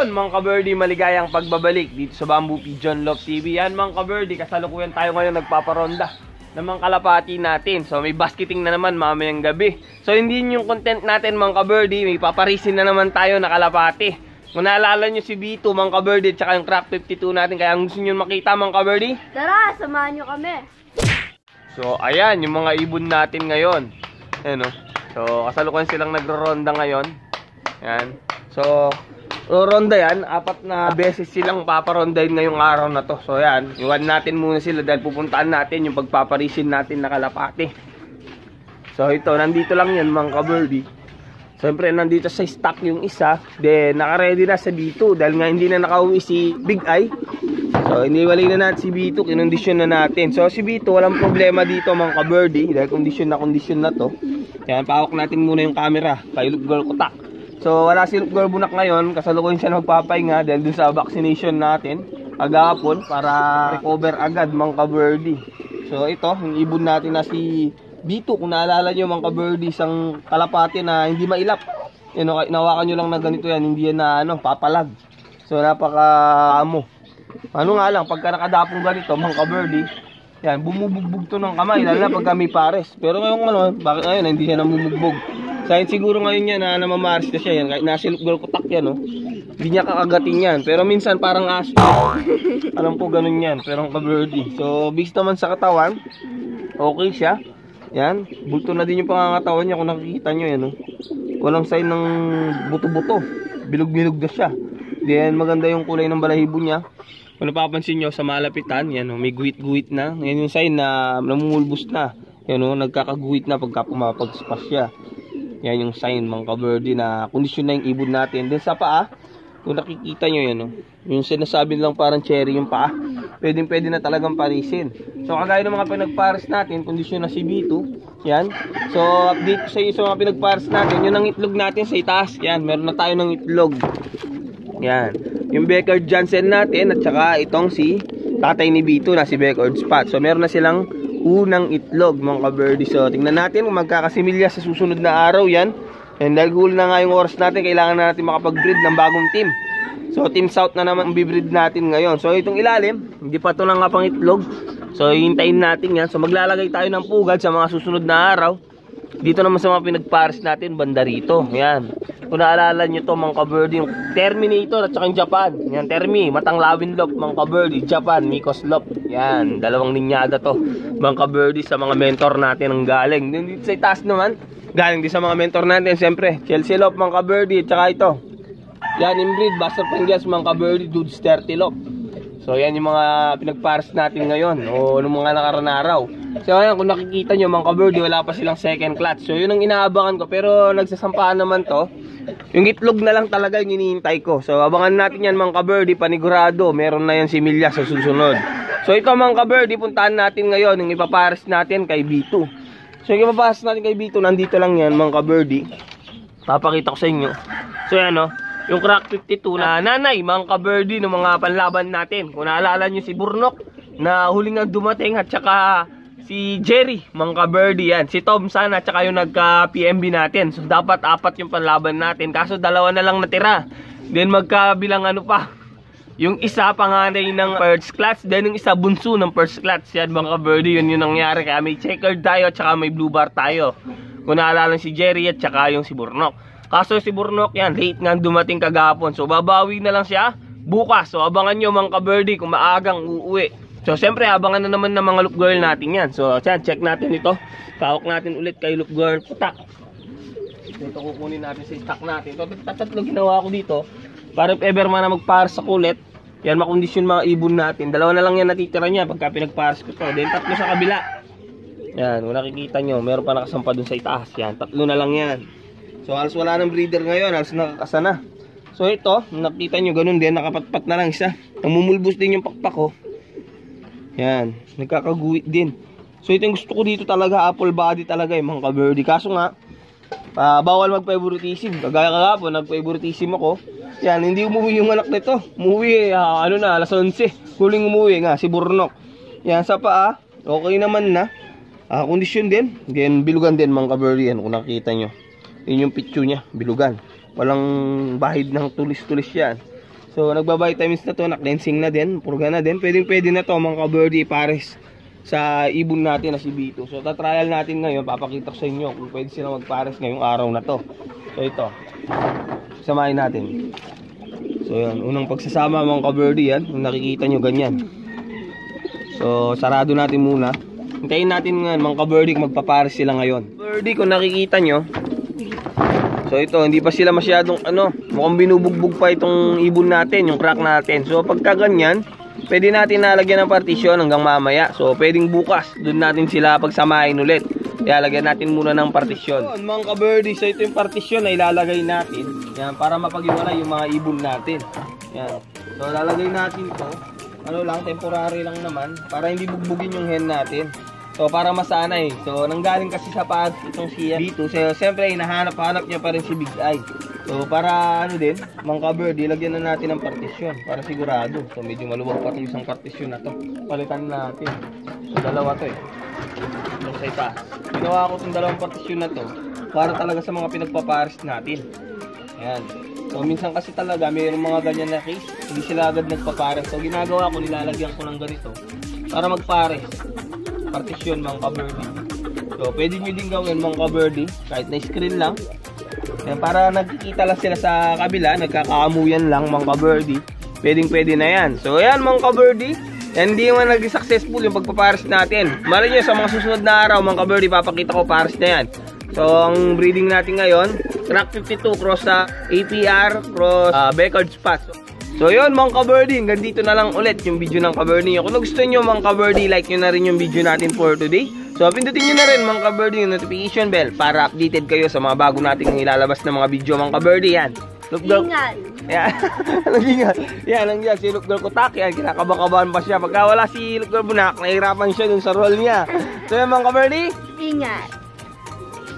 Ayun mga ka-birdie, maligayang pagbabalik dito sa Bamboo Pigeon Love TV. Yan mga ka-birdie, kasalukuyan tayo ngayon nagpaparonda ng mga kalapati natin. So may basketing na naman mamayang gabi. So hindi yun yung content natin mga ka-birdie, may paparisin na naman tayo na kalapati. Kung naalala nyo si Vito mga ka-birdie, tsaka yung Crack 52 natin, kaya gusto nyo makita mga ka-birdie, tara, samahan nyo kami. So ayan yung mga ibon natin ngayon. Ayan o. So kasalukuyan silang nagro-ronda ngayon. Ayan. So ronda yan, 4 na beses silang paparondahin ngayong araw na to. So yan, iwan natin muna sila dahil pupuntaan natin yung pagpaparisin natin na kalapati. So ito, nandito lang yan mga ka-birdie. Siyempre nandito sa stock yung isa. Then naka-ready na sa B2 dahil nga hindi na nakauwi si Big Eye. So iniwalay na natin si B2, kinondisyon na natin. So si B2 walang problema dito mga ka-birdie dahil kondisyon na to. Yan, pahawak natin muna yung camera kay Loop Girl Kutak. So wala si Loop Girl Bunak ngayon, kasalukuyan siya magpapahinga dahil dun sa vaccination natin agapon para recover agad mga ka-birdie. So ito, yung ibon natin na si B2, kung naalala nyo mga ka-birdie, isang kalapati na hindi mailap. Inawakan nyo lang na ganito yan, hindi yan na papalag. So napaka-amo. Ano nga lang, pagka nakadapong ganito mga ka-birdie, yan, bumubugbog to ng kamay, lalo na pagka may pares. Pero ngayon bakit ngayon hindi siya namumugbog? Sayang siguro ngayon yan na namamaris na siya yan. Kahit nasa Loop Girl Kutak yan, hindi niya kakagatin yan. Pero minsan parang aso. Alam po ganun yan, pero ka-birdie. So based naman sa katawan, okay siya. Yan, bulto na din yung pangangatawan niya kung nakikita nyo yan. Walang sign ng buto-buto. Bilog-bilog na siya. Then maganda yung kulay ng balahibo niya. Kung napapansin nyo sa malapitan, yan, may guwit-guwit na. Yan yung sign na namumulbos na. Yan, nagkakaguwit na pagka pumapag-spas siya. Yan yung sign mga ka-birdie na kondisyon na yung ibon natin. Then sa paa, kung nakikita nyo yan, yung sinasabi nilang parang cherry yung paa, pwede na talagang parisin. So kagaya ng mga pinagpares natin, kondisyon na si B2, yan. So update sa iyo sa mga pinagpares natin, yun ang itlog natin sa itaas. Yan, meron na tayo ng itlog. Yan, yung Beckard Jansen natin at saka itong si tatay ni B2 na si Beckard Spot. So meron na silang unang itlog mga ka-birdie. So tingnan natin kung magkakasimilya sa susunod na araw yan. And dahil gulo na nga yung oras natin, kailangan na natin makapag-breed ng bagong team. So Team South na naman ang bibreed natin ngayon. So itong ilalim, hindi pa ito nangapang itlog. So hintayin natin yan. So maglalagay tayo ng pugad sa mga susunod na araw. Dito naman sa mga pinagpares natin, banda rito. Yan. Kung naalala nyo to mga ka-birdie, yung Terminator at saka yung Japan. Yan, Termi, Matang Lawin Lop, mga ka-birdie. Japan, Mikos Lop. Yan, dalawang linyada to mga ka-birdie sa mga mentor natin ang galing. Dito sa itaas naman, galing din sa mga mentor natin, siyempre Chelsea Lop, mga ka-birdie. At saka ito, yan, inbreed, Buster Pangyas, mga ka-birdie, Dudes 30 Lop. So yan yung mga pinagpares natin ngayon o nung mga nakaraan araw. So ayan, kung nakikita nyo mga ka-birdie, wala pa silang second clutch. So yun ang inaabangan ko, pero nagsasampaan naman to. Yung itlog na lang talaga yung hinihintay ko. So abangan natin yan mga ka-birdie, panigurado meron na yan si Milya sa susunod. So ito mga ka-birdie, puntahan natin ngayon yung ipapares natin kay B2. So yung ipapares natin kay B2, nandito lang yan mga ka-birdie. Papakita ko sa inyo. So yan yung Crack 52 na nanay mga ka-birdie ng mga panlaban natin. Kung naalala nyo si Burnok na huling ang dumating, at saka si Jerry mga ka-birdie yan. Si Tom sana at saka yung nagka-PMB natin. So dapat 4 yung panlaban natin. Kaso 2 na lang natira. Then magkabilang pa. Yung isa panganay ng first class, then yung isa bunso ng first class. Yan mga ka-birdie, yun yung nangyari. Kaya may checkered tayo at saka may blue bar tayo. Kung naalala si Jerry at saka yung si Burnok. Kaso si Burnok yan, late nga dumating kagapon. So babawi na lang siya bukas. So abangan nyo mga ka-birdie kung maagang uuwi. So siyempre abangan na naman ng mga Loop Girl natin yan. So check natin ito. Kawak natin ulit kay Loop Girl Kutak. Ito kukunin natin sa stock natin. Ito tatlo ginawa ko dito para if ever man na magpares sa kulit, yan makondisyon mga ibon natin. 2 na lang yan natitira niya pagka pinagpares ko to. Then 3 sa kabila. Yan, kung nakikita nyo, meron pa nakasampa dun sa itaas. Yan, 3 na lang yan. So halos wala ng breeder ngayon, halos nakakasa na. So ito, nakita nyo ganun din, nakapatpat na lang isa. Namumulbos din yung pakpak ko. Yan, nagkakaguwit din. So ito yung gusto ko dito talaga, apple body talaga yung mga ka-birdie. Kaso nga, bawal mag-favoritism. Kagaya kagapon, nag-favoritism ako. Yan, hindi umuwi yung anak nito. Umuwi, alas 11. Huling umuwi nga, si Burnok. Yan, sa paa, okay naman na. Kondisyon din. Then, bilugan din mga ka-birdie yan, kung nakikita nyo. Yun yung picture niya, bilugan. Walang bahid ng tulis-tulis yan. So, nagba-vitamins na to, na-cleansing na din, purga na din. Pwede na to mga ka-birdie ipares sa ibon natin na si Bito. So, tatrial natin ngayon, papakita ko sa inyo kung pwede sila magpares ngayong araw na to. So, ito. Samahin natin. So, yan. Unang pagsasama mga ka-birdie yan. Kung nakikita nyo, ganyan. So, sarado natin muna. Hintayin natin nga mga ka-birdie kung magpapares sila ngayon. Birdie, kung nakikita nyo, so ito, hindi pa sila masyadong mukhang binubugbog pa itong ibon natin, yung crack natin. So pagka ganyan, pwede natin nalagyan ng partisyon hanggang mamaya. So pwedeng bukas, doon natin sila pagsamahin ulit. Kaya lagyan natin muna ng partisyon. So, mga ka-birdie, so ito yung partisyon na ilalagay natin. Yan, para mapag-iwalay yung mga ibon natin. Yan. So lalagay natin to. Temporary lang naman, para hindi bugbugin yung hen natin. So para masanay. So nanggaling kasi sa pads itong siya dito. So siyempre hinahanap-hanap niya pa rin si Big Eye. So para din, mga ka-birdie, lagyan na natin ng partisyon para sigurado. So medyo maluwag pa 'tong isang partisyon na to. Palitan natin. So dalawa to eh. So sa itaas. Ginawa ko itong dalawang partisyon na to para talaga sa mga pinagpapares natin. Ayan. So minsan kasi talaga mayroong mga ganyan na case, hindi sila agad nagpapares. So ginagawa ko, nilalagyan ko ng ganito para magpares. Partisyon mga ka-birdie. So pwede nyo din gawin mga ka-birdie kahit na screen lang. Yan, para nagkikita lang sila sa kabila, nagkakaamuyan lang mga ka-birdie. Pwede na yan. So ayan mga ka-birdie, yan, hindi man naging successful yung pagpapares natin. Mali nyo sa mga susunod na araw mga ka-birdie, papakita ko pares na yan. So ang breeding natin ngayon, Crack 52 cross sa APR cross Becard Spot. So yun mga ka-birdie, hanggang dito na lang ulit yung video ng ka-birdie nyo. Kung gusto nyo mga ka-birdie, like nyo na rin yung video natin for today. So pindutin nyo na rin mga ka-birdie yung notification bell para updated kayo sa mga bago nating ilalabas na mga video mga ka-birdie. Yan. Ingat. Yan. Anong ingat? Yan, nandiyan si Look Girl Kotak. Yan, kinakabakabahan pa siya. Pagka wala si Look Girl Bunak, nahihirapan siya dun sa role niya. So yun mga ka-birdie, Ingat.